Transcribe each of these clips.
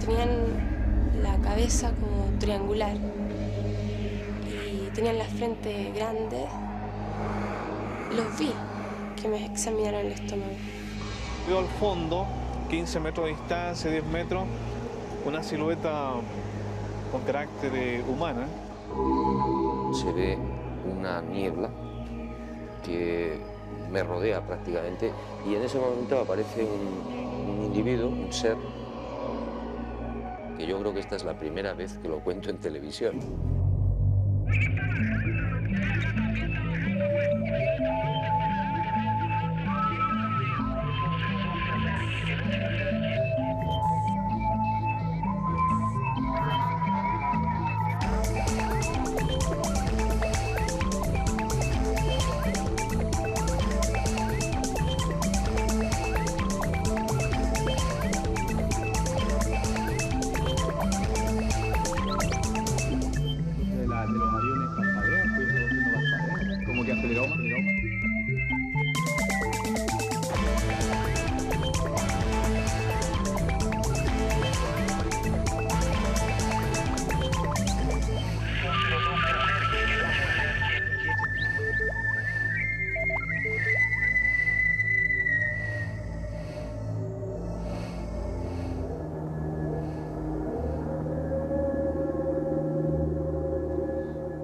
Tenían la cabeza como triangular y tenían la frente grande. Los vi que me examinaron el estómago. Veo al fondo, 15 metros de distancia, 10 metros, una silueta con carácter humana. Se ve una niebla que me rodea prácticamente y en ese momento aparece un individuo, un ser, que yo creo que esta es la primera vez que lo cuento en televisión.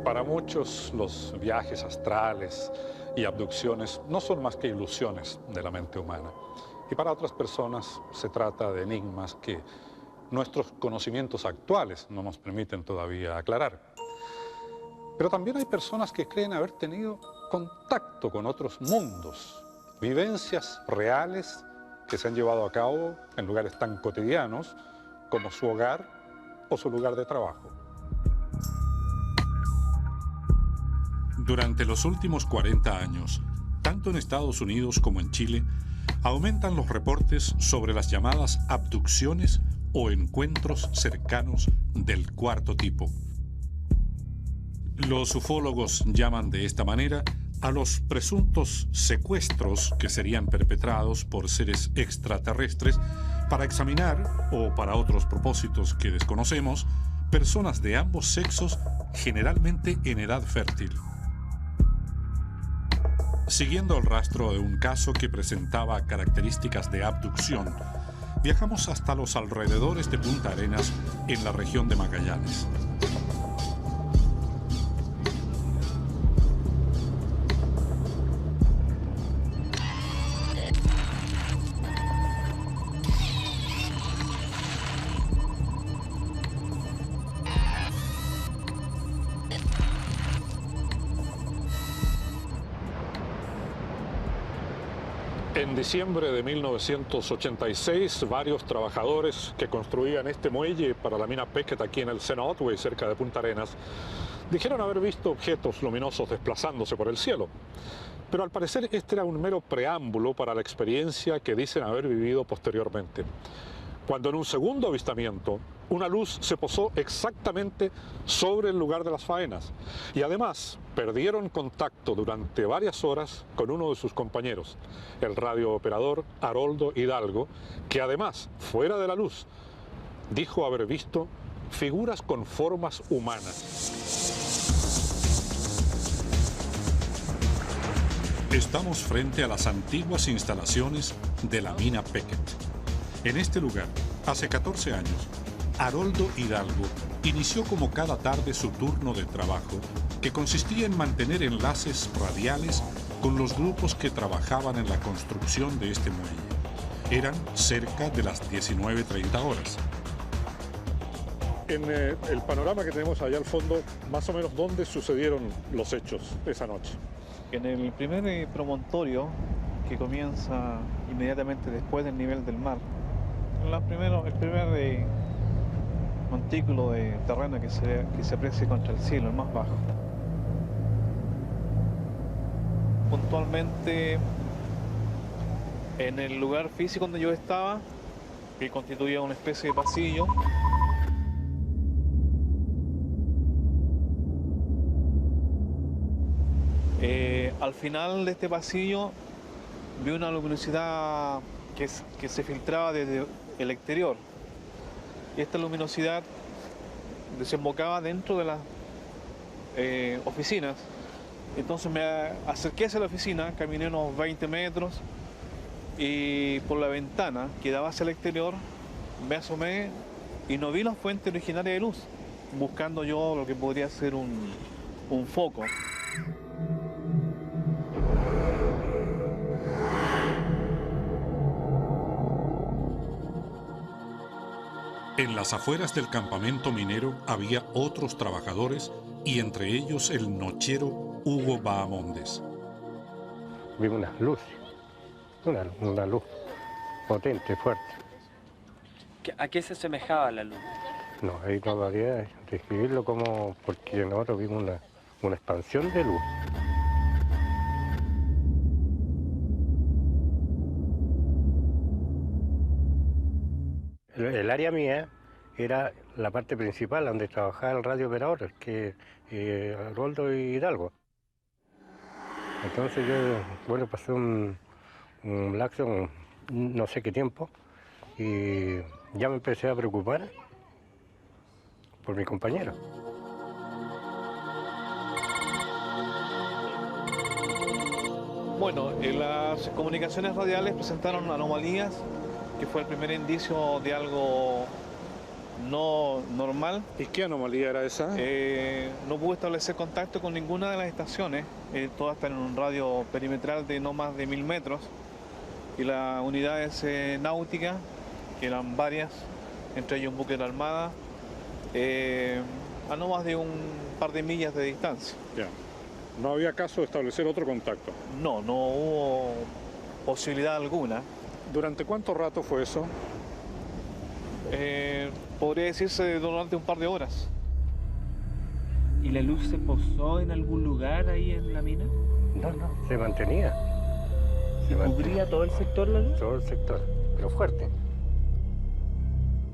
Para muchos, los viajes astrales y abducciones no son más que ilusiones de la mente humana. Y para otras personas se trata de enigmas que nuestros conocimientos actuales no nos permiten todavía aclarar. Pero también hay personas que creen haber tenido contacto con otros mundos, vivencias reales que se han llevado a cabo en lugares tan cotidianos como su hogar o su lugar de trabajo. Durante los últimos 40 años, tanto en Estados Unidos como en Chile, aumentan los reportes sobre las llamadas abducciones o encuentros cercanos del cuarto tipo. Los ufólogos llaman de esta manera a los presuntos secuestros que serían perpetrados por seres extraterrestres para examinar, o para otros propósitos que desconocemos, personas de ambos sexos, generalmente en edad fértil. Siguiendo el rastro de un caso que presentaba características de abducción, viajamos hasta los alrededores de Punta Arenas, en la región de Magallanes. En diciembre de 1986, varios trabajadores que construían este muelle para la mina Pequet aquí en el Sena Otway, cerca de Punta Arenas, dijeron haber visto objetos luminosos desplazándose por el cielo. Pero al parecer este era un mero preámbulo para la experiencia que dicen haber vivido posteriormente, cuando en un segundo avistamiento una luz se posó exactamente sobre el lugar de las faenas y además perdieron contacto durante varias horas con uno de sus compañeros, el radiooperador Haroldo Hidalgo, que además, fuera de la luz, dijo haber visto figuras con formas humanas. Estamos frente a las antiguas instalaciones de la mina Pequet. En este lugar, hace 14 años, Haroldo Hidalgo inició como cada tarde su turno de trabajo, que consistía en mantener enlaces radiales con los grupos que trabajaban en la construcción de este muelle. Eran cerca de las 19:30 horas. En el panorama que tenemos allá al fondo, más o menos, ¿dónde sucedieron los hechos esa noche? En el primer promontorio, que comienza inmediatamente después del nivel del mar, el primer montículo de terreno que se aprecia contra el cielo, el más bajo. Puntualmente, en el lugar físico donde yo estaba, que constituía una especie de pasillo, al final de este pasillo vi una luminosidad que se filtraba desde el exterior. y esta luminosidad desembocaba dentro de las oficinas. Entonces me acerqué hacia la oficina, caminé unos 20 metros y por la ventana que daba hacia el exterior me asomé y no vi la fuente originaria de luz, buscando yo lo que podría ser un foco. En las afueras del campamento minero había otros trabajadores y entre ellos el nochero Hugo Bahamondes. Vi unas luces, una luz potente, fuerte. ¿A qué se asemejaba la luz? No, ahí no habría describirlo como, porque nosotros vimos una expansión de luz. El área mía era la parte principal donde trabajaba el radiooperador, que Aroldo Hidalgo. Entonces yo, bueno, pasé un lapso, no sé qué tiempo, y ya me empecé a preocupar por mi compañero. Bueno, las comunicaciones radiales presentaron anomalías, que fue el primer indicio de algo no normal. ¿Y qué anomalía era esa? No pude establecer contacto con ninguna de las estaciones, todas están en un radio perimetral de no más de 1000 metros, y las unidades náuticas, que eran varias, entre ellos un buque de la Armada, a no más de un par de millas de distancia. Ya. No había caso de establecer otro contacto. No hubo posibilidad alguna. ¿Durante cuánto rato fue eso? Podría decirse durante un par de horas. ¿Y la luz se posó en algún lugar ahí en la mina? No, se mantenía. ¿Y cubría todo el sector la luz? Todo el sector, pero fuerte.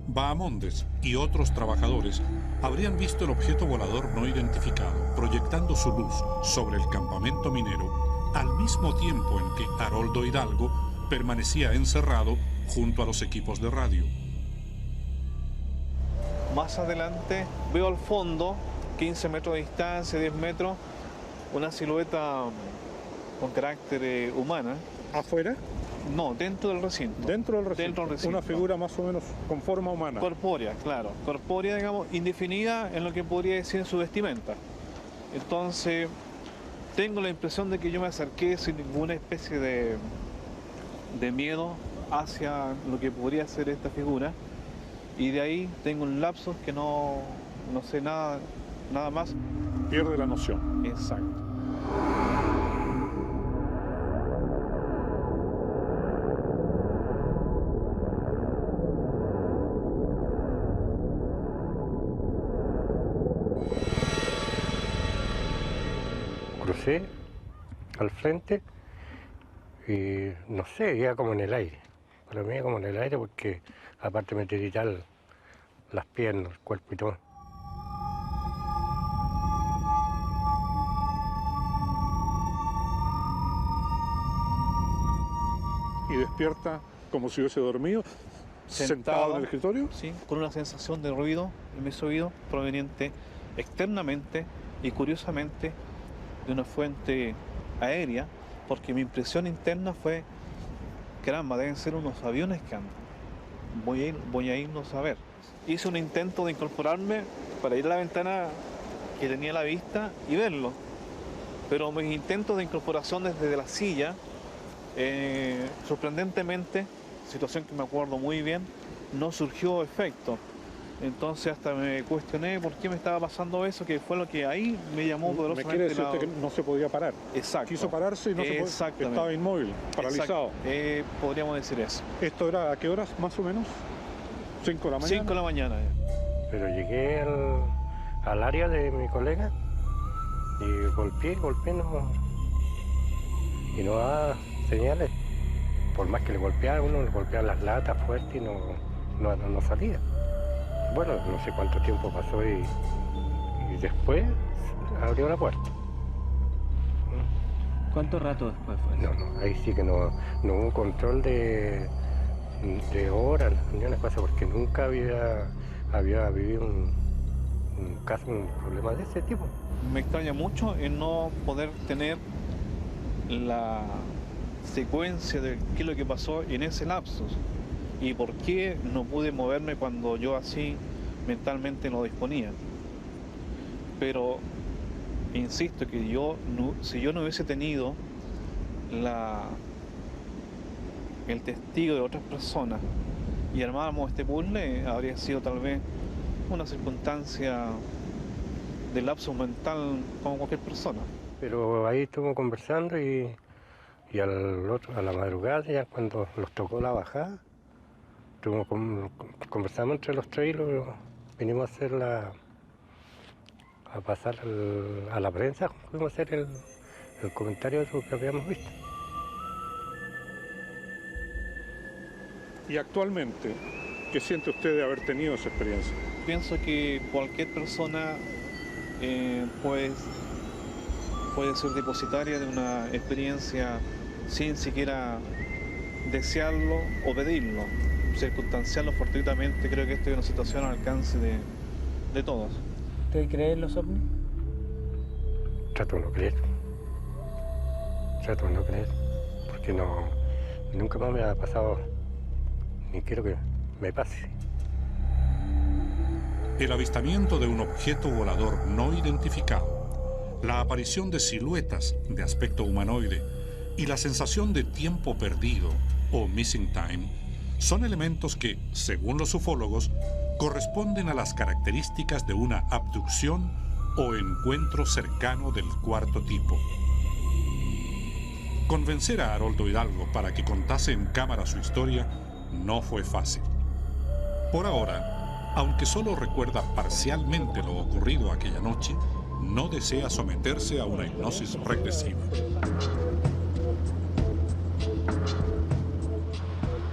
Bahamondes y otros trabajadores habrían visto el objeto volador no identificado proyectando su luz sobre el campamento minero al mismo tiempo en que Aroldo Hidalgo permanecía encerrado junto a los equipos de radio. Más adelante veo al fondo, 15 metros de distancia, 10 metros, una silueta con carácter humana. ¿Afuera? No, dentro del recinto. Dentro del recinto. Dentro del recinto. Una figura más o menos con forma humana. Corpórea, claro. Corpórea, digamos, indefinida en lo que podría decir en su vestimenta. Entonces, tengo la impresión de que yo me acerqué sin ninguna especie de miedo hacia lo que podría ser esta figura. Y de ahí tengo un lapsus que no sé nada más. Pierde la noción. Exacto. Crucé al frente y no sé, iba como en el aire. Para mí como en el aire porque aparte me tiritaban las piernas, el cuerpo y todo. Y despierta como si hubiese dormido, sentado en el escritorio. Sí, con una sensación de ruido en mis oídos proveniente externamente y curiosamente de una fuente aérea, porque mi impresión interna fue, caramba, deben ser unos aviones que andan. Voy a irnos a ver. Hice un intento de incorporarme para ir a la ventana que tenía a la vista y verlo. Pero mis intentos de incorporación desde la silla, sorprendentemente, situación que me acuerdo muy bien, no surgió efecto. Entonces hasta me cuestioné por qué me estaba pasando eso, que fue lo que ahí me llamó poderosamente. Me quiere decir usted que no se podía parar. Exacto. Quiso pararse y no se podía. Estaba inmóvil, paralizado. Podríamos decir eso. ¿Esto era a qué horas más o menos? ¿5 de la mañana? 5 de la mañana. Pero llegué al área de mi colega y golpeé y no da señales. Por más que le golpeaba uno, le golpeaba las latas fuerte y no salía. Bueno, no sé cuánto tiempo pasó y después abrió la puerta. ¿Cuánto rato después fue? No, ahí sí que no hubo control de horas, ni una cosa, porque nunca había había vivido un caso, un problema de ese tipo. Me extraña mucho el no poder tener la secuencia de qué es lo que pasó en ese lapsus y por qué no pude moverme cuando yo así mentalmente no disponía. Pero insisto que si yo no hubiese tenido el testigo de otras personas y armábamos este puzzle, habría sido tal vez una circunstancia de lapsus mental como cualquier persona. Pero ahí estuvimos conversando y a la madrugada, ya cuando nos tocó la bajada, conversamos entre los tres y vinimos a pasar a la prensa, fuimos a hacer el comentario de lo que habíamos visto. Y actualmente, ¿qué siente usted de haber tenido esa experiencia? Pienso que cualquier persona puede ser depositaria de una experiencia sin siquiera desearlo o pedirlo, circunstanciarlo fortuitamente. Creo que esto es una situación al alcance de todos. ¿Usted cree en los ovnis? Trato de no creer, porque nunca más me ha pasado, ni quiero que me pase. El avistamiento de un objeto volador no identificado, la aparición de siluetas de aspecto humanoide y la sensación de tiempo perdido o missing time son elementos que, según los ufólogos, corresponden a las características de una abducción o encuentro cercano del cuarto tipo. Convencer a Haroldo Hidalgo para que contase en cámara su historia no fue fácil. Por ahora, aunque solo recuerda parcialmente lo ocurrido aquella noche, no desea someterse a una hipnosis regresiva.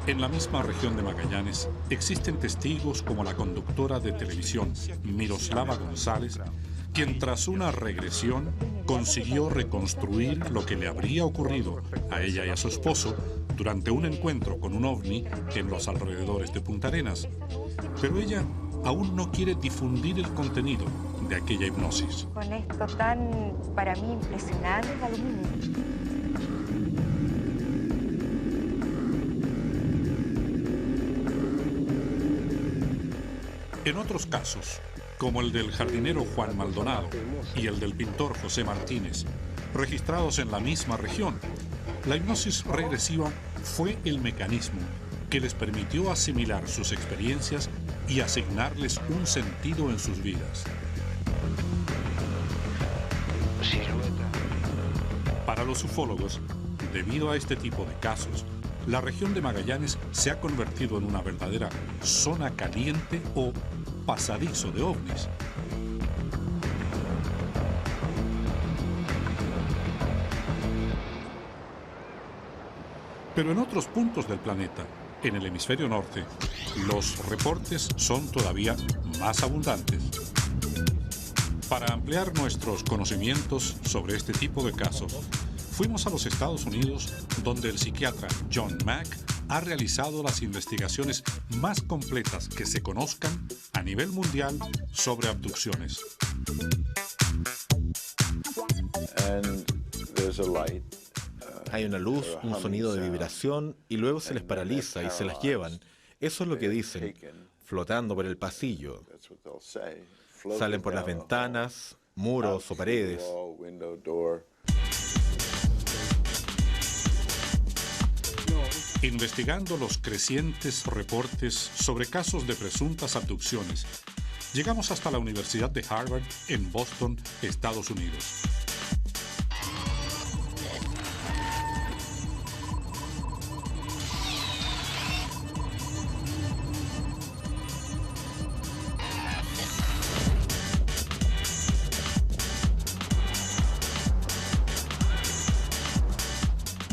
En la misma región de Magallanes existen testigos como la conductora de televisión Miroslava González, quien tras una regresión consiguió reconstruir lo que le habría ocurrido a ella y a su esposo durante un encuentro con un ovni en los alrededores de Punta Arenas. Pero ella aún no quiere difundir el contenido de aquella hipnosis. Con esto tan, para mí, impresionante, el aluminio. En otros casos, como el del jardinero Juan Maldonado y el del pintor José Martínez, registrados en la misma región, la hipnosis regresiva fue el mecanismo que les permitió asimilar sus experiencias y asignarles un sentido en sus vidas. Para los ufólogos, debido a este tipo de casos, la región de Magallanes se ha convertido en una verdadera zona caliente o pasadizo de ovnis. Pero en otros puntos del planeta, en el hemisferio norte, los reportes son todavía más abundantes. Para ampliar nuestros conocimientos sobre este tipo de casos, fuimos a los Estados Unidos, donde el psiquiatra John Mack ha realizado las investigaciones más completas que se conozcan a nivel mundial sobre abducciones. Hay una luz, un sonido de vibración y luego se les paraliza y se las llevan. Eso es lo que dicen, flotando por el pasillo. Salen por las ventanas, muros o paredes. Investigando los crecientes reportes sobre casos de presuntas abducciones, llegamos hasta la Universidad de Harvard en Boston, Estados Unidos.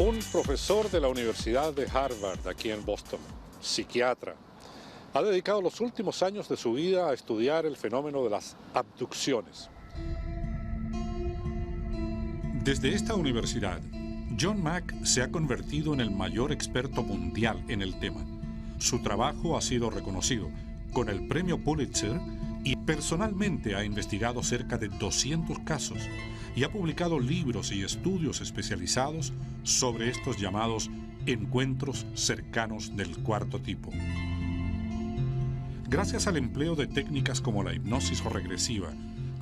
Un profesor de la Universidad de Harvard, aquí en Boston, psiquiatra, ha dedicado los últimos años de su vida a estudiar el fenómeno de las abducciones. Desde esta universidad, John Mack se ha convertido en el mayor experto mundial en el tema. Su trabajo ha sido reconocido, con el premio Pulitzer y personalmente ha investigado cerca de 200 casos y ha publicado libros y estudios especializados sobre estos llamados encuentros cercanos del cuarto tipo. Gracias al empleo de técnicas como la hipnosis regresiva,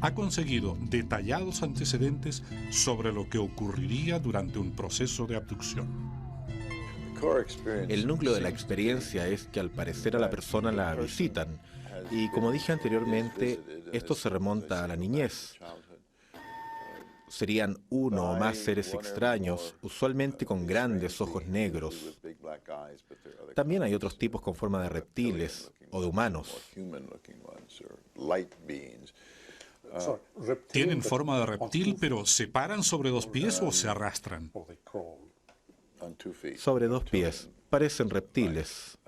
ha conseguido detallados antecedentes sobre lo que ocurriría durante un proceso de abducción. El núcleo de la experiencia es que al parecer a la persona la visitan y, como dije anteriormente, esto se remonta a la niñez. Serían uno o más seres extraños, usualmente con grandes ojos negros. También hay otros tipos con forma de reptiles o de humanos. ¿Tienen forma de reptil, pero se paran sobre dos pies o se arrastran? Sobre dos pies. Parecen reptiles.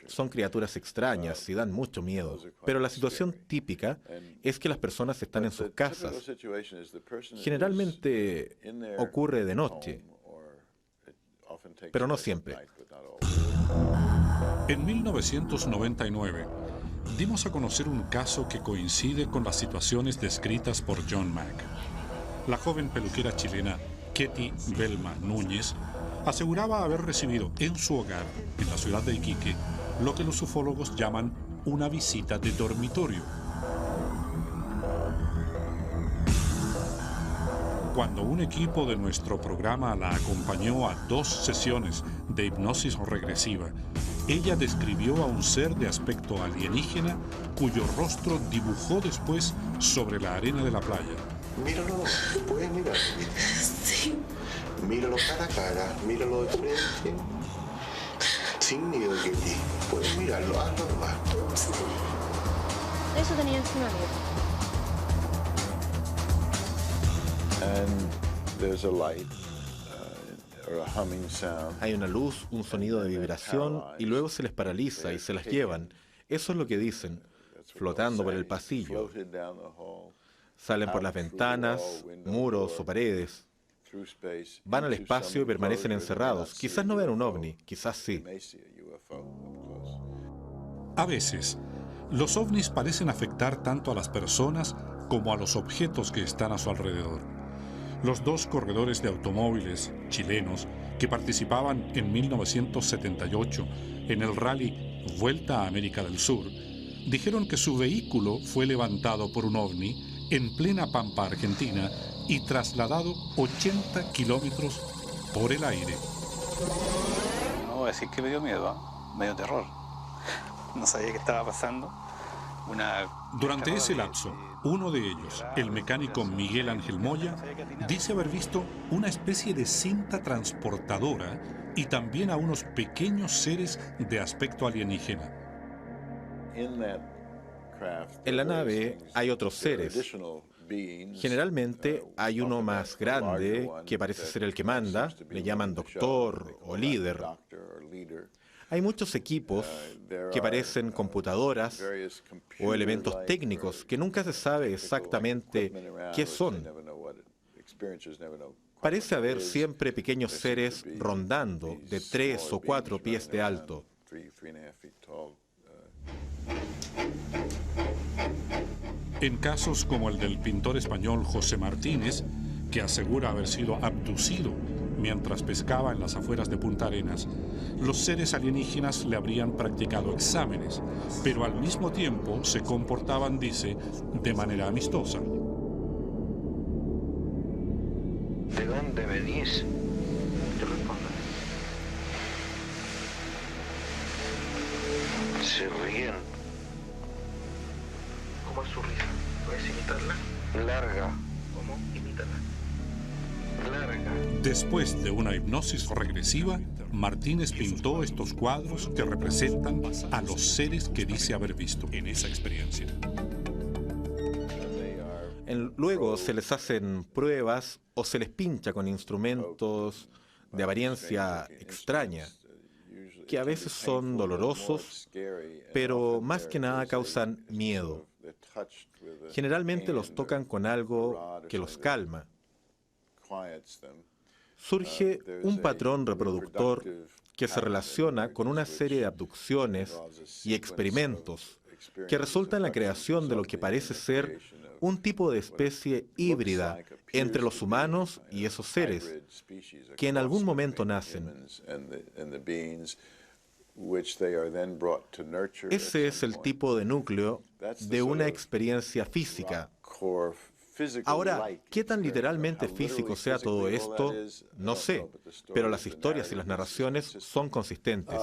Son criaturas extrañas y dan mucho miedo. Pero la situación típica es que las personas están en sus casas. Generalmente ocurre de noche, pero no siempre. En 1999, dimos a conocer un caso que coincide con las situaciones descritas por John Mack. La joven peluquera chilena Ketty Belma Núñez aseguraba haber recibido en su hogar, en la ciudad de Iquique, lo que los ufólogos llaman una visita de dormitorio. Cuando un equipo de nuestro programa la acompañó a 2 sesiones de hipnosis regresiva, ella describió a un ser de aspecto alienígena cuyo rostro dibujó después sobre la arena de la playa. Míralo, puedes mirar. Sí. Míralo cara a cara, míralo de frente. Sin miedo, Ketty. Puedes mirarlo, hazlo nomás. Eso tenía encima Hay una luz, un sonido de vibración y luego se les paraliza y se las llevan. Eso es lo que dicen, flotando por el pasillo. Salen por las ventanas, muros o paredes. Van al espacio y permanecen encerrados. Quizás no vean un ovni, quizás sí. A veces, los ovnis parecen afectar tanto a las personas como a los objetos que están a su alrededor. Los 2 corredores de automóviles chilenos que participaban en 1978 en el rally Vuelta a América del Sur dijeron que su vehículo fue levantado por un ovni en plena pampa argentina y trasladado 80 kilómetros por el aire. No voy a decir que me dio miedo, me dio terror. No sabía qué estaba pasando. Durante ese lapso, uno de ellos, el mecánico Miguel Ángel Moya, dice haber visto una especie de cinta transportadora y también a unos pequeños seres de aspecto alienígena. En la nave hay otros seres. Generalmente hay uno más grande que parece ser el que manda, le llaman doctor o líder. Hay muchos equipos que parecen computadoras o elementos técnicos que nunca se sabe exactamente qué son. Parece haber siempre pequeños seres rondando de 3 o 4 pies de alto. En casos como el del pintor español José Martínez, que asegura haber sido abducido mientras pescaba en las afueras de Punta Arenas, los seres alienígenas le habrían practicado exámenes, pero al mismo tiempo se comportaban, dice, de manera amistosa. ¿De dónde venís? Te respondo. Se ríen. ¿Cómo es su risa? ¿Puedes imitarla? Larga. ¿Cómo? Imítala. Larga. Después de una hipnosis regresiva, Martínez pintó estos cuadros que representan a los seres que dice haber visto en esa experiencia. Luego se les hacen pruebas o se les pincha con instrumentos de apariencia extraña, que a veces son dolorosos, pero más que nada causan miedo. Generalmente los tocan con algo que los calma. Surge un patrón reproductor que se relaciona con una serie de abducciones y experimentos que resulta en la creación de lo que parece ser un tipo de especie híbrida entre los humanos y esos seres, que en algún momento nacen. Ese es el tipo de núcleo de una experiencia física. Ahora, ¿qué tan literalmente físico sea todo esto? No sé, pero las historias y las narraciones son consistentes.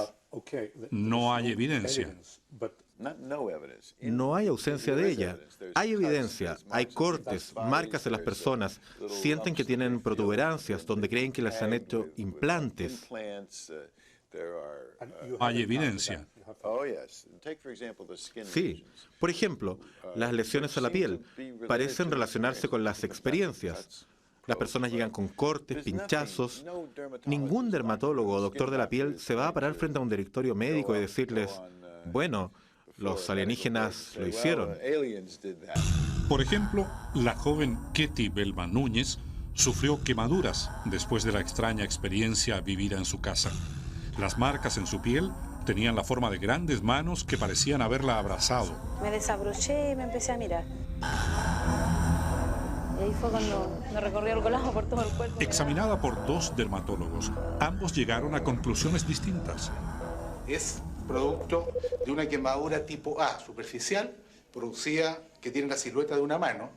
No hay evidencia. No hay ausencia de ella. Hay evidencia, hay cortes, marcas en las personas. Sienten que tienen protuberancias donde creen que les han hecho implantes. Hay evidencia. Sí. Por ejemplo, las lesiones a la piel parecen relacionarse con las experiencias. Las personas llegan con cortes, pinchazos. Ningún dermatólogo o doctor de la piel se va a parar frente a un directorio médico y decirles, bueno, los alienígenas lo hicieron. Por ejemplo, la joven Ketty Belma Núñez sufrió quemaduras después de la extraña experiencia vivida en su casa. Las marcas en su piel tenían la forma de grandes manos que parecían haberla abrazado. Me desabroché y me empecé a mirar. Y ahí fue cuando me recorrió el colazo por todo el cuerpo. Examinada por 2 dermatólogos, ambos llegaron a conclusiones distintas. Es producto de una quemadura tipo A, superficial, producida, que tiene la silueta de una mano,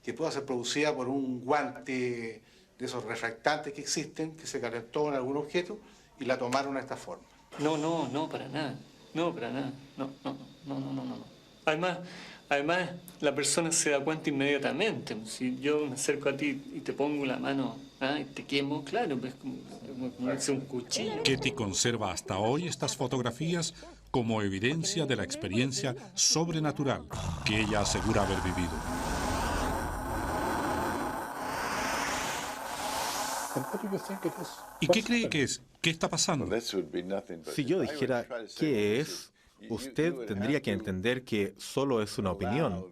que puede ser producida por un guante de esos refractantes que existen, que se calentó en algún objeto y la tomaron de esta forma. No, para nada. No, para nada. No. Además, la persona se da cuenta inmediatamente. Si yo me acerco a ti y te pongo la mano y te quemo, claro, pues como es un cuchillo. Ketty conserva hasta hoy estas fotografías como evidencia de la experiencia sobrenatural que ella asegura haber vivido. ¿Y qué cree que es? ¿Qué está pasando? Si yo dijera qué es, usted tendría que entender que solo es una opinión.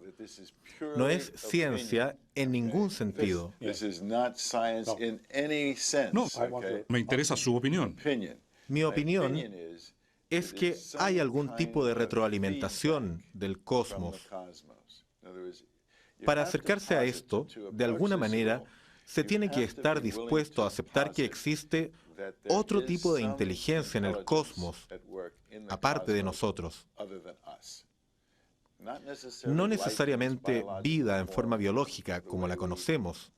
No es ciencia en ningún sentido. No, me interesa su opinión. Mi opinión es que hay algún tipo de retroalimentación del cosmos. Para acercarse a esto, de alguna manera, se tiene que estar dispuesto a aceptar que existe otro tipo de inteligencia en el cosmos, aparte de nosotros. No necesariamente vida en forma biológica como la conocemos,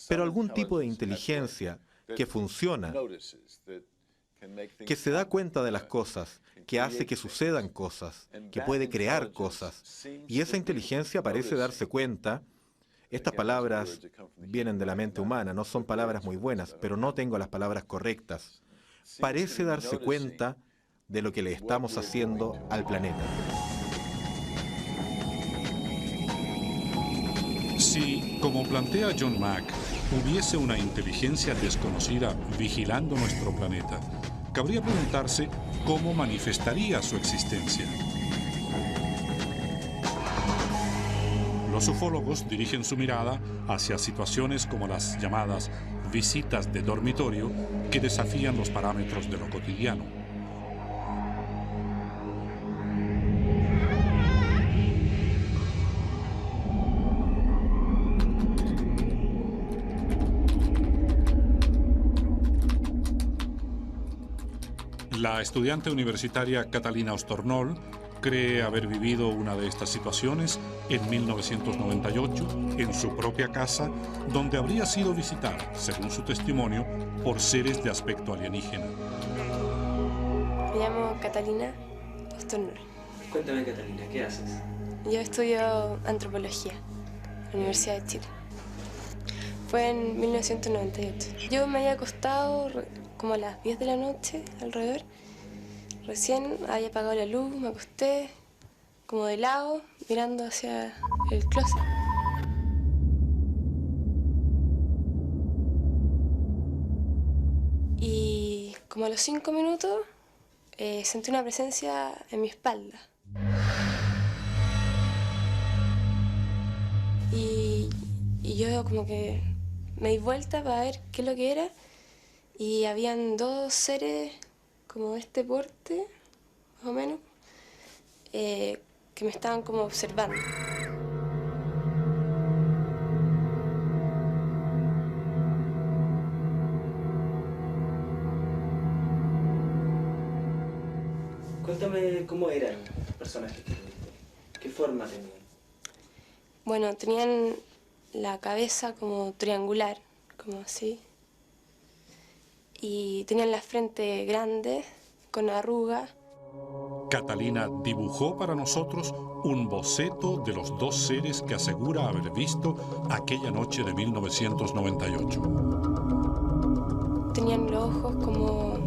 pero algún tipo de inteligencia que funciona, que se da cuenta de las cosas, que hace que sucedan cosas, que puede crear cosas. Y esa inteligencia parece darse cuenta. Estas palabras vienen de la mente humana, no son palabras muy buenas, pero no tengo las palabras correctas. Parece darse cuenta de lo que le estamos haciendo al planeta. Si, como plantea John Mack, hubiese una inteligencia desconocida vigilando nuestro planeta, cabría preguntarse cómo manifestaría su existencia. Los ufólogos dirigen su mirada hacia situaciones como las llamadas visitas de dormitorio que desafían los parámetros de lo cotidiano. La estudiante universitaria Catalina Ostornol cree haber vivido una de estas situaciones en 1998 en su propia casa, donde habría sido visitada, según su testimonio, por seres de aspecto alienígena. Me llamo Catalina Ostornol. Cuéntame, Catalina, ¿qué haces? Yo estudio antropología en la Universidad de Chile. Fue en 1998. Yo me había acostado como a las 10 de la noche, alrededor. Recién había apagado la luz, me acosté como de lado, mirando hacia el closet. Y como a los 5 minutos sentí una presencia en mi espalda. Y yo como que me di vuelta para ver qué es lo que era y habían dos seres como de este porte, más o menos, que me estaban como observando. Cuéntame cómo eran los personajes que viste. ¿Qué forma tenían? Bueno, tenían la cabeza como triangular, como así. Y tenían la frente grande, con arrugas. Catalina dibujó para nosotros un boceto de los dos seres que asegura haber visto aquella noche de 1998. Tenían los ojos como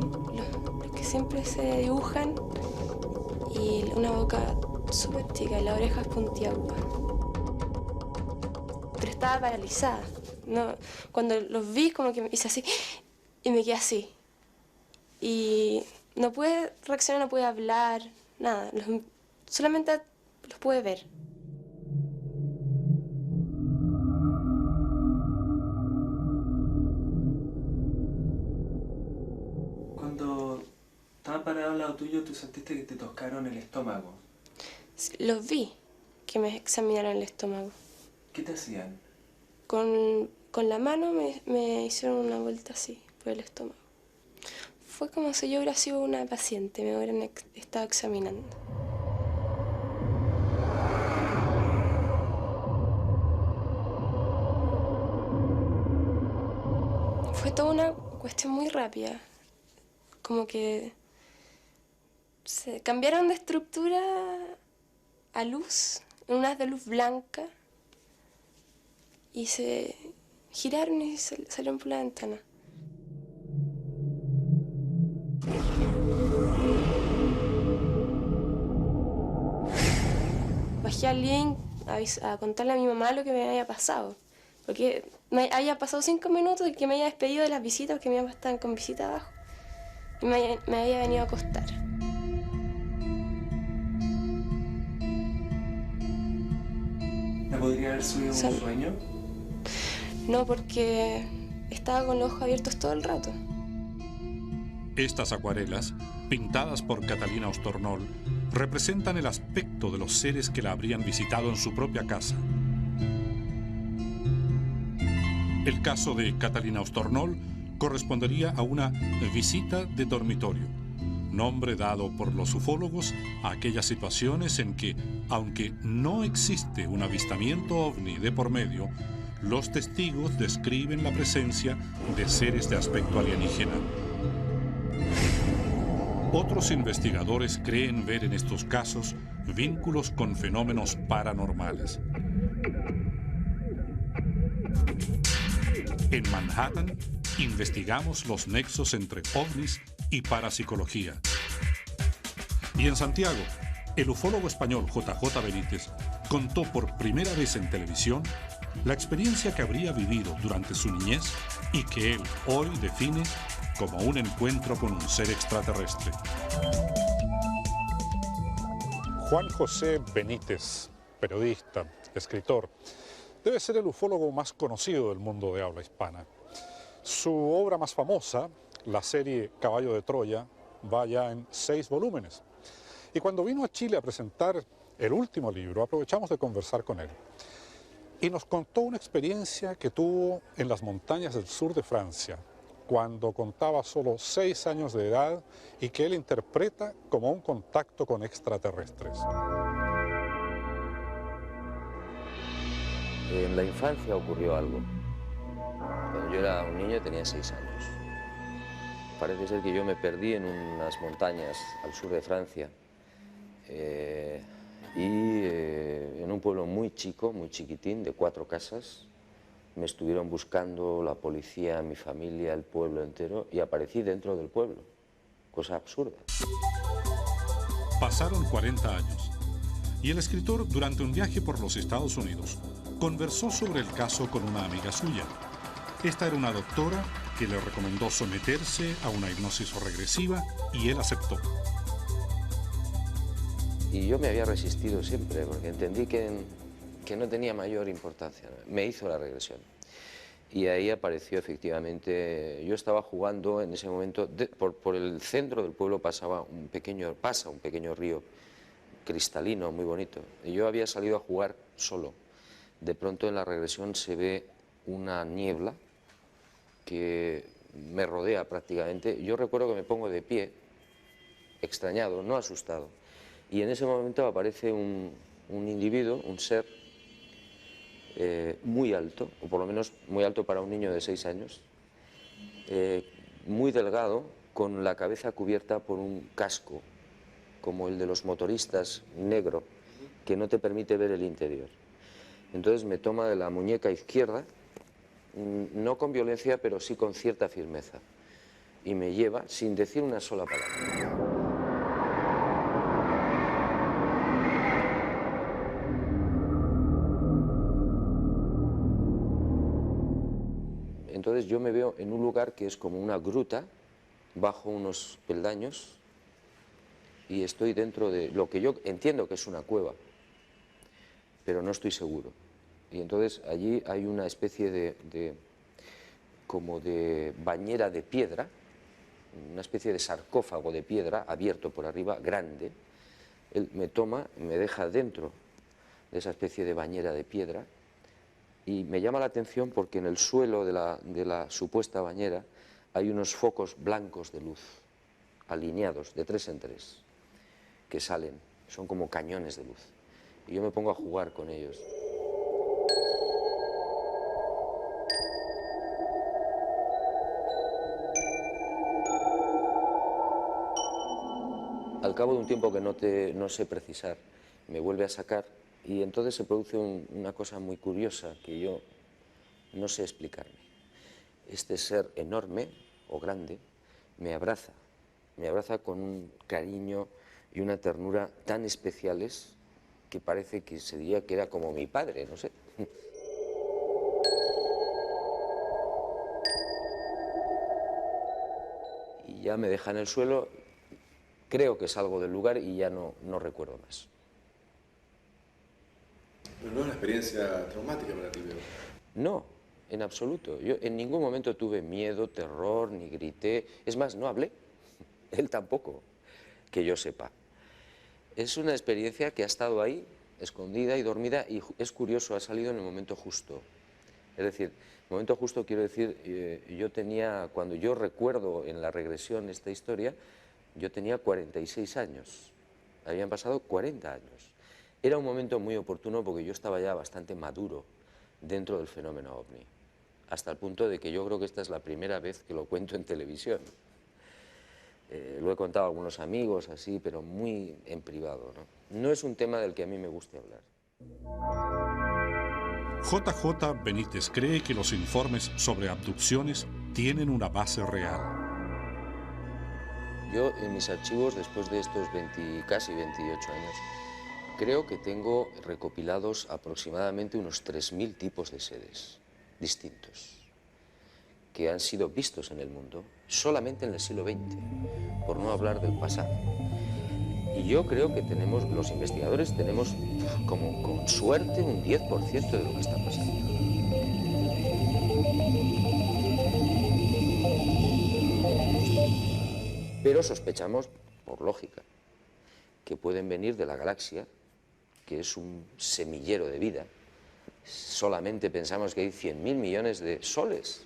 los que siempre se dibujan y una boca súper chica y las orejas puntiagudas. Pero estaba paralizada. No, cuando los vi como que me hice así y me quedé así. Y no pude reaccionar, no pude hablar, nada. Solamente los pude ver. Cuando estaban parados al lado tuyo, ¿tú sentiste que te tocaron el estómago? Los vi, que me examinaron el estómago. ¿Qué te hacían? Con la mano me hicieron una vuelta así, por el estómago. Fue como si yo hubiera sido una paciente, me hubieran estado examinando. Fue toda una cuestión muy rápida. Como que se cambiaron de estructura a luz, en unas de luz blanca, y se giraron y salieron por la ventana. Bajé al link a contarle a mi mamá lo que me había pasado. Porque me había pasado 5 minutos y que me había despedido de las visitas, porque mi mamá estaba con visita abajo. Y me había venido a acostar. ¿No podría haber sido un sueño? No, porque estaba con los ojos abiertos todo el rato. Estas acuarelas, pintadas por Catalina Ostornol, representan el aspecto de los seres que la habrían visitado en su propia casa. El caso de Catalina Ostornol correspondería a una visita de dormitorio, nombre dado por los ufólogos a aquellas situaciones en que, aunque no existe un avistamiento ovni de por medio, los testigos describen la presencia de seres de aspecto alienígena. Otros investigadores creen ver en estos casos vínculos con fenómenos paranormales. En Manhattan, investigamos los nexos entre ovnis y parapsicología. Y en Santiago, el ufólogo español JJ Benítez contó por primera vez en televisión la experiencia que habría vivido durante su niñez y que él hoy define como un encuentro con un ser extraterrestre. Juan José Benítez, periodista, escritor, debe ser el ufólogo más conocido del mundo de habla hispana. Su obra más famosa, la serie Caballo de Troya, va ya en 6 volúmenes. Y cuando vino a Chile a presentar el último libro, aprovechamos de conversar con él. Y nos contó una experiencia que tuvo en las montañas del sur de Francia, cuando contaba solo 6 años de edad y que él interpreta como un contacto con extraterrestres. En la infancia ocurrió algo. Cuando yo era un niño tenía 6 años. Parece ser que yo me perdí en unas montañas al sur de Francia en un pueblo muy chico, muy chiquitín, de 4 casas. Me estuvieron buscando la policía, mi familia, el pueblo entero, y aparecí dentro del pueblo. Cosa absurda. Pasaron 40 años y el escritor, durante un viaje por los Estados Unidos, conversó sobre el caso con una amiga suya. Esta era una doctora que le recomendó someterse a una hipnosis regresiva y él aceptó. Y yo me había resistido siempre porque entendí que no tenía mayor importancia. Me hizo la regresión. y ahí apareció efectivamente, yo estaba jugando en ese momento, por el centro del pueblo pasa un pequeño río cristalino, muy bonito, y yo había salido a jugar solo. De pronto en la regresión se ve una niebla que me rodea prácticamente. Yo recuerdo que me pongo de pie, extrañado, no asustado, y en ese momento aparece un individuo, un ser muy alto, o por lo menos muy alto para un niño de 6 años, muy delgado, con la cabeza cubierta por un casco, como el de los motoristas, negro, que no te permite ver el interior. Entonces me toma de la muñeca izquierda, no con violencia, pero sí con cierta firmeza, y me lleva sin decir una sola palabra. Entonces yo me veo en un lugar que es como una gruta, bajo unos peldaños, y estoy dentro de lo que yo entiendo que es una cueva, pero no estoy seguro. Y entonces allí hay una especie como de bañera de piedra, una especie de sarcófago de piedra abierto por arriba, grande. Él me toma, me deja dentro de esa especie de bañera de piedra, y me llama la atención porque en el suelo de la supuesta bañera hay unos focos blancos de luz, alineados de 3 en 3, que salen, son como cañones de luz. Y yo me pongo a jugar con ellos. Al cabo de un tiempo que no sé precisar, me vuelve a sacar, y entonces se produce una cosa muy curiosa que yo no sé explicarme. Este ser enorme o grande me abraza con un cariño y una ternura tan especiales que parece que se diría que era como mi padre, no sé. Y ya me deja en el suelo, creo que salgo del lugar y ya no recuerdo más. Pero no es una experiencia traumática para ti, Leo. No, en absoluto. Yo en ningún momento tuve miedo, terror, ni grité. Es más, no hablé. Él tampoco, que yo sepa. Es una experiencia que ha estado ahí, escondida y dormida, y es curioso, ha salido en el momento justo. Es decir, el momento justo quiero decir, cuando yo recuerdo en la regresión esta historia, yo tenía 46 años. Habían pasado 40 años. Era un momento muy oportuno porque yo estaba ya bastante maduro dentro del fenómeno OVNI, hasta el punto de que yo creo que esta es la primera vez que lo cuento en televisión. Lo he contado a algunos amigos, así, pero muy en privado, ¿no? No es un tema del que a mí me guste hablar. JJ Benítez cree que los informes sobre abducciones tienen una base real. Yo en mis archivos, después de estos casi 28 años, creo que tengo recopilados aproximadamente unos 3.000 tipos de seres distintos que han sido vistos en el mundo solamente en el siglo XX, por no hablar del pasado. Y yo creo que los investigadores tenemos como con suerte un 10% de lo que está pasando. Pero sospechamos, por lógica, que pueden venir de la galaxia, que es un semillero de vida. Solamente pensamos que hay 100.000 millones de soles.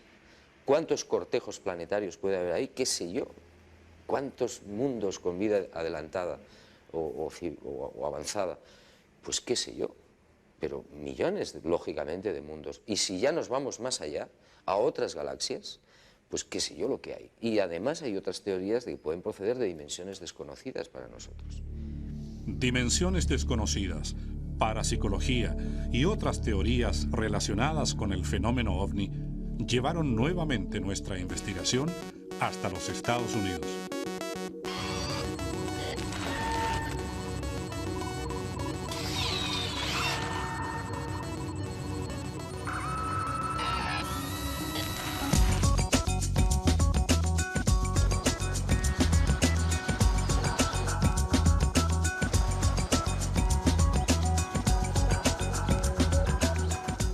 ¿Cuántos cortejos planetarios puede haber ahí? ¿Qué sé yo? ¿Cuántos mundos con vida adelantada o avanzada? Pues qué sé yo, pero millones, lógicamente, de mundos. Y si ya nos vamos más allá, a otras galaxias, pues qué sé yo lo que hay. Y además hay otras teorías de que pueden proceder de dimensiones desconocidas para nosotros. Dimensiones desconocidas, parapsicología y otras teorías relacionadas con el fenómeno OVNI llevaron nuevamente nuestra investigación hasta los Estados Unidos.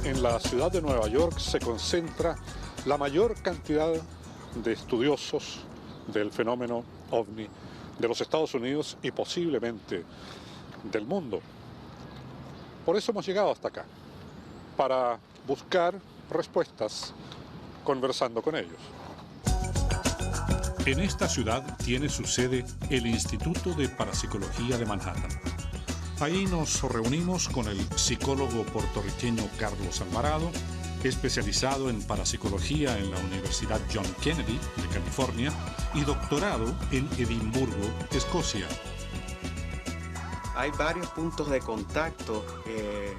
En en la ciudad de Nueva York se concentra la mayor cantidad de estudiosos del fenómeno OVNI de los Estados Unidos y posiblemente del mundo. Por eso hemos llegado hasta acá, para buscar respuestas conversando con ellos. En esta ciudad tiene su sede el Instituto de Parapsicología de Manhattan. Ahí nos reunimos con el psicólogo puertorriqueño Carlos Alvarado, especializado en parapsicología en la Universidad John Kennedy de California y doctorado en Edimburgo, Escocia. Hay varios puntos de contacto.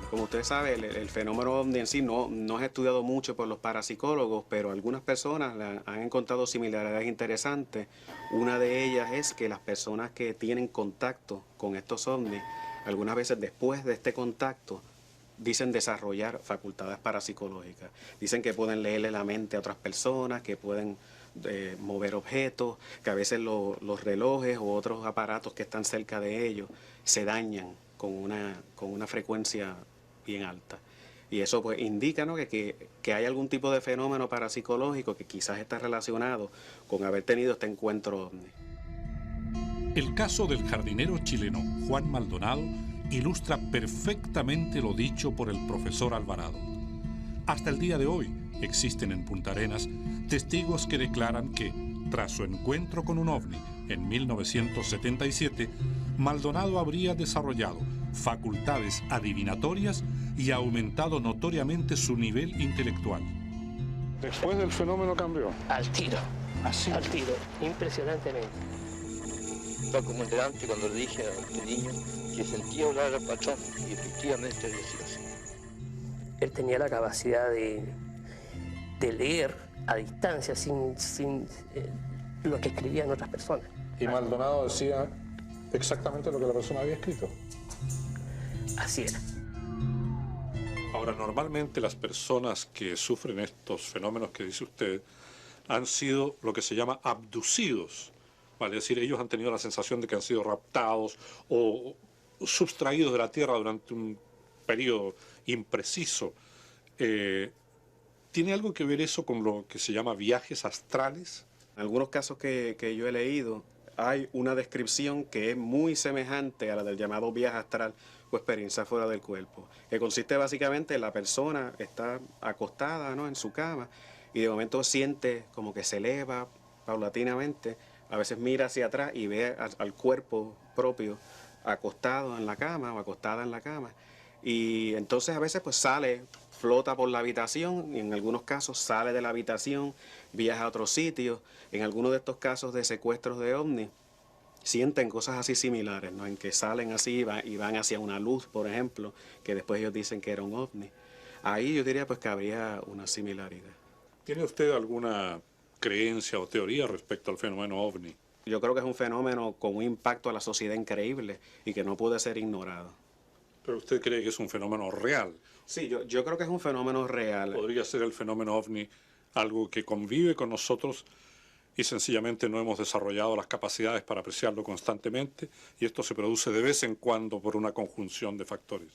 Como usted sabe, el fenómeno OVNI en sí no es estudiado mucho por los parapsicólogos, pero algunas personas han encontrado similaridades interesantes. Una de ellas es que las personas que tienen contacto con estos OVNI, algunas veces después de este contacto, dicen desarrollar facultades parapsicológicas. Dicen que pueden leerle la mente a otras personas, que pueden mover objetos, que a veces los relojes u otros aparatos que están cerca de ellos se dañan con una frecuencia bien alta. Y eso pues indica, ¿no?, que hay algún tipo de fenómeno parapsicológico que quizás está relacionado con haber tenido este encuentro OVNI. El caso del jardinero chileno Juan Maldonado ilustra perfectamente lo dicho por el profesor Alvarado. Hasta el día de hoy existen en Punta Arenas testigos que declaran que, tras su encuentro con un OVNI en 1977, Maldonado habría desarrollado facultades adivinatorias y aumentado notoriamente su nivel intelectual. Después del fenómeno cambió. Al tiro. Así. Al tiro, impresionantemente. Fue como delante cuando le dije a este niño que sentía hablar al patrón y efectivamente decía así. Él tenía la capacidad de leer a distancia sin lo que escribían otras personas. Y Maldonado decía exactamente lo que la persona había escrito. Así era. Ahora, normalmente las personas que sufren estos fenómenos que dice usted han sido lo que se llama abducidos. Vale, es decir, ellos han tenido la sensación de que han sido raptados o sustraídos de la Tierra durante un periodo impreciso. ¿Tiene algo que ver eso con lo que se llama viajes astrales? En algunos casos que yo he leído, hay una descripción que es muy semejante a la del llamado viaje astral o experiencia fuera del cuerpo, que consiste básicamente en la persona está acostada, ¿no?, en su cama y de momento siente como que se eleva paulatinamente, a veces mira hacia atrás y ve al cuerpo propio acostado en la cama o acostada en la cama y entonces a veces pues sale, flota por la habitación y en algunos casos sale de la habitación, viaja a otros sitios. En algunos de estos casos de secuestros de OVNI sienten cosas así similares, ¿no?, en que salen así y van hacia una luz, por ejemplo, que después ellos dicen que era un OVNI. Ahí yo diría pues que habría una similaridad. ¿Tiene usted alguna creencia o teoría respecto al fenómeno OVNI? Yo creo que es un fenómeno con un impacto a la sociedad increíble y que no puede ser ignorado. ¿Pero usted cree que es un fenómeno real? Sí, yo creo que es un fenómeno real. ¿Podría ser el fenómeno OVNI algo que convive con nosotros y sencillamente no hemos desarrollado las capacidades para apreciarlo constantemente y esto se produce de vez en cuando por una conjunción de factores?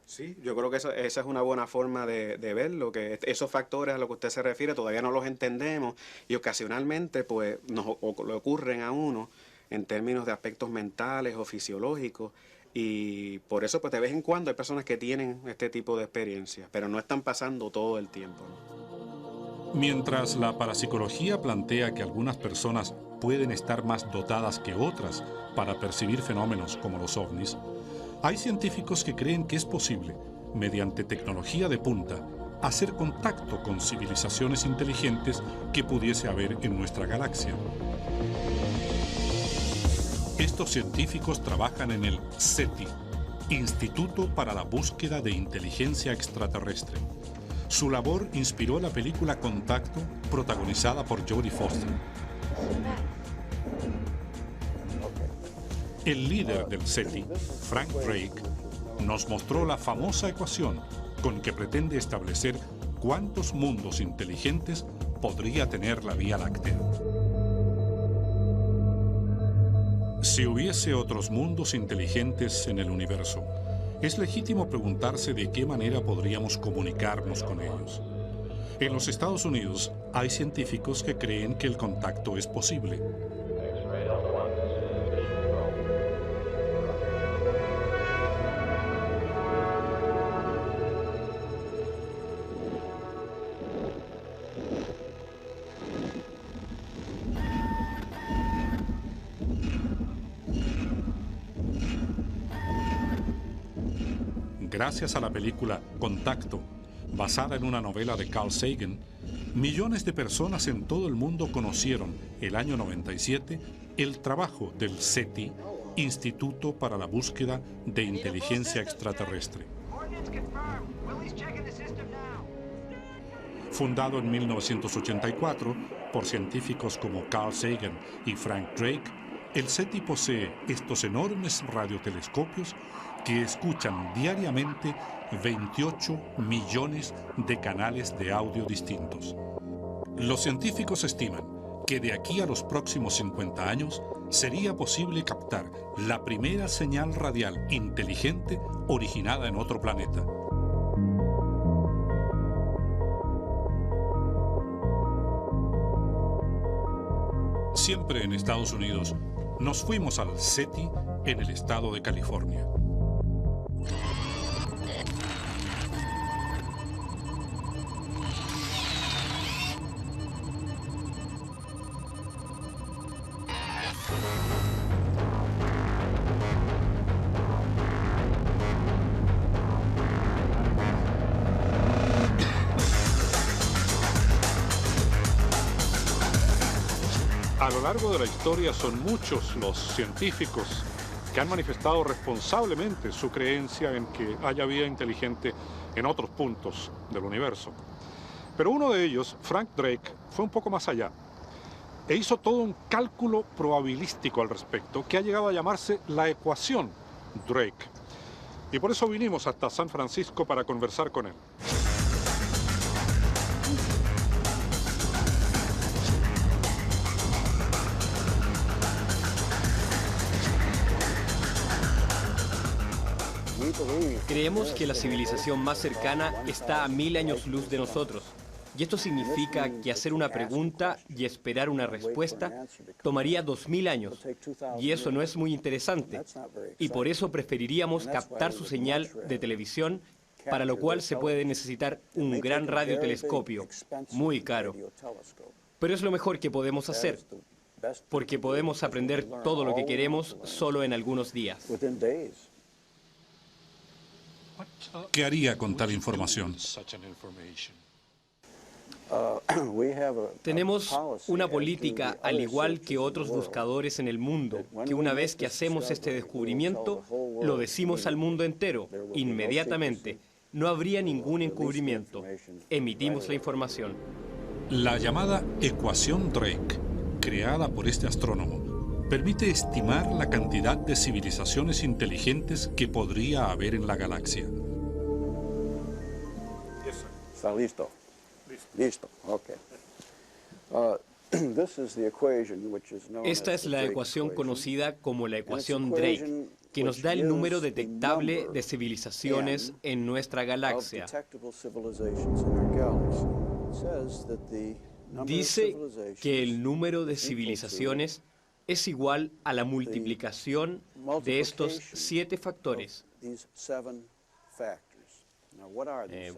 Sí, yo creo que esa es una buena forma de verlo, que esos factores a los que usted se refiere todavía no los entendemos y ocasionalmente pues le ocurren a uno en términos de aspectos mentales o fisiológicos. Y por eso, pues de vez en cuando hay personas que tienen este tipo de experiencias, pero no están pasando todo el tiempo, ¿no? Mientras la parapsicología plantea que algunas personas pueden estar más dotadas que otras para percibir fenómenos como los ovnis, hay científicos que creen que es posible, mediante tecnología de punta, hacer contacto con civilizaciones inteligentes que pudiese haber en nuestra galaxia. Estos científicos trabajan en el SETI, Instituto para la Búsqueda de Inteligencia Extraterrestre. Su labor inspiró la película Contacto, protagonizada por Jodie Foster. El líder del SETI, Frank Drake, nos mostró la famosa ecuación con que pretende establecer cuántos mundos inteligentes podría tener la Vía Láctea. Si hubiese otros mundos inteligentes en el universo, es legítimo preguntarse de qué manera podríamos comunicarnos con ellos. En los Estados Unidos hay científicos que creen que el contacto es posible. Gracias a la película Contacto, basada en una novela de Carl Sagan, millones de personas en todo el mundo conocieron el año 97 el trabajo del SETI, Instituto para la Búsqueda de Inteligencia Extraterrestre. Fundado en 1984 por científicos como Carl Sagan y Frank Drake, el SETI posee estos enormes radiotelescopios que escuchan diariamente 28 millones de canales de audio distintos. Los científicos estiman que de aquí a los próximos 50 años sería posible captar la primera señal radial inteligente originada en otro planeta. Siempre en Estados Unidos, nos fuimos al SETI en el estado de California. A lo largo de la historia son muchos los científicos que han manifestado responsablemente su creencia en que haya vida inteligente en otros puntos del universo. Pero uno de ellos, Frank Drake, fue un poco más allá e hizo todo un cálculo probabilístico al respecto que ha llegado a llamarse la ecuación Drake. Y por eso vinimos hasta San Francisco para conversar con él. Creemos que la civilización más cercana está a 1000 años luz de nosotros. Y esto significa que hacer una pregunta y esperar una respuesta tomaría 2000 años. Y eso no es muy interesante. Y por eso preferiríamos captar su señal de televisión, para lo cual se puede necesitar un gran radiotelescopio, muy caro. Pero es lo mejor que podemos hacer, porque podemos aprender todo lo que queremos solo en algunos días. ¿Qué haría con tal información? Tenemos una política, al igual que otros buscadores en el mundo, que una vez que hacemos este descubrimiento, lo decimos al mundo entero, inmediatamente. No habría ningún encubrimiento. Emitimos la información. La llamada ecuación Drake, creada por este astrónomo, permite estimar la cantidad de civilizaciones inteligentes que podría haber en la galaxia. Está listo. Listo, ok. Esta es la ecuación conocida como la ecuación Drake, que nos da el número detectable de civilizaciones en nuestra galaxia. Dice que el número de civilizaciones es igual a la multiplicación de estos 7 factores.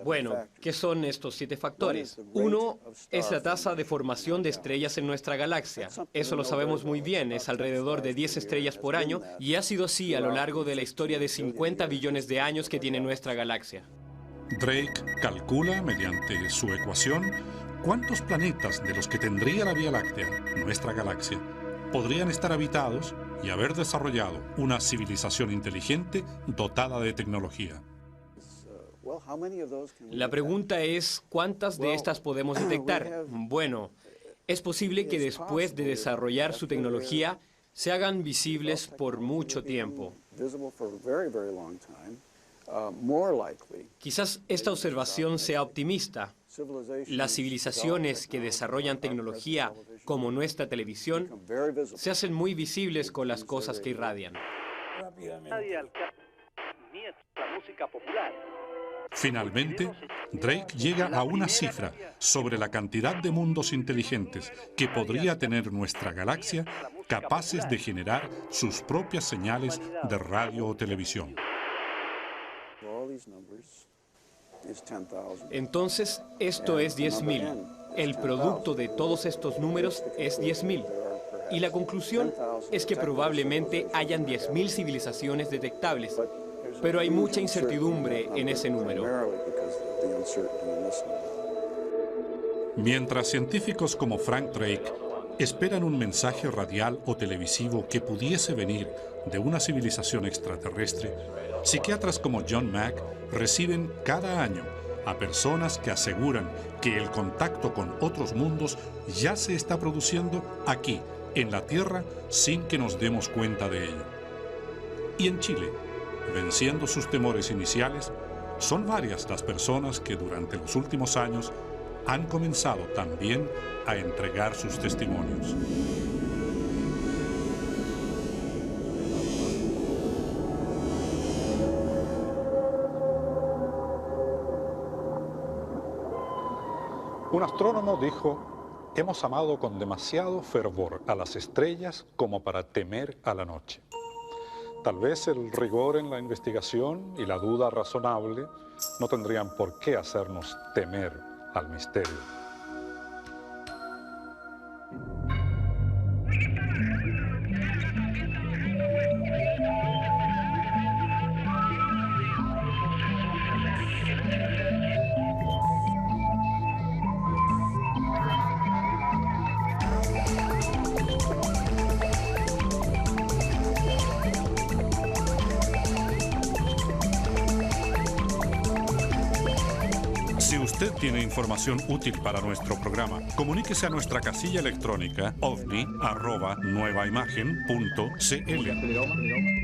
Bueno, ¿qué son estos 7 factores? Uno es la tasa de formación de estrellas en nuestra galaxia. Eso lo sabemos muy bien, es alrededor de 10 estrellas por año y ha sido así a lo largo de la historia de 50 billones de años que tiene nuestra galaxia. Drake calcula, mediante su ecuación, cuántos planetas de los que tendría la Vía Láctea, nuestra galaxia, podrían estar habitados y haber desarrollado una civilización inteligente dotada de tecnología. La pregunta es, ¿cuántas de estas podemos detectar? Bueno, es posible que después de desarrollar su tecnología se hagan visibles por mucho tiempo. Quizás esta observación sea optimista. Las civilizaciones que desarrollan tecnología como nuestra televisión se hacen muy visibles con las cosas que irradian. Nadie alcanza ni esta música popular. Finalmente, Drake llega a una cifra sobre la cantidad de mundos inteligentes que podría tener nuestra galaxia capaces de generar sus propias señales de radio o televisión. Entonces, esto es 10.000. El producto de todos estos números es 10.000. Y la conclusión es que probablemente hayan 10.000 civilizaciones detectables, pero hay mucha incertidumbre en ese número. Mientras científicos como Frank Drake esperan un mensaje radial o televisivo que pudiese venir de una civilización extraterrestre, psiquiatras como John Mack reciben cada año a personas que aseguran que el contacto con otros mundos ya se está produciendo aquí, en la Tierra, sin que nos demos cuenta de ello. Y en Chile, venciendo sus temores iniciales, son varias las personas que durante los últimos años han comenzado también a entregar sus testimonios. Un astrónomo dijo: hemos amado con demasiado fervor a las estrellas como para temer a la noche. Tal vez el rigor en la investigación y la duda razonable no tendrían por qué hacernos temer al misterio. Si usted tiene información útil para nuestro programa, comuníquese a nuestra casilla electrónica ovni@nuevaimagen.cl.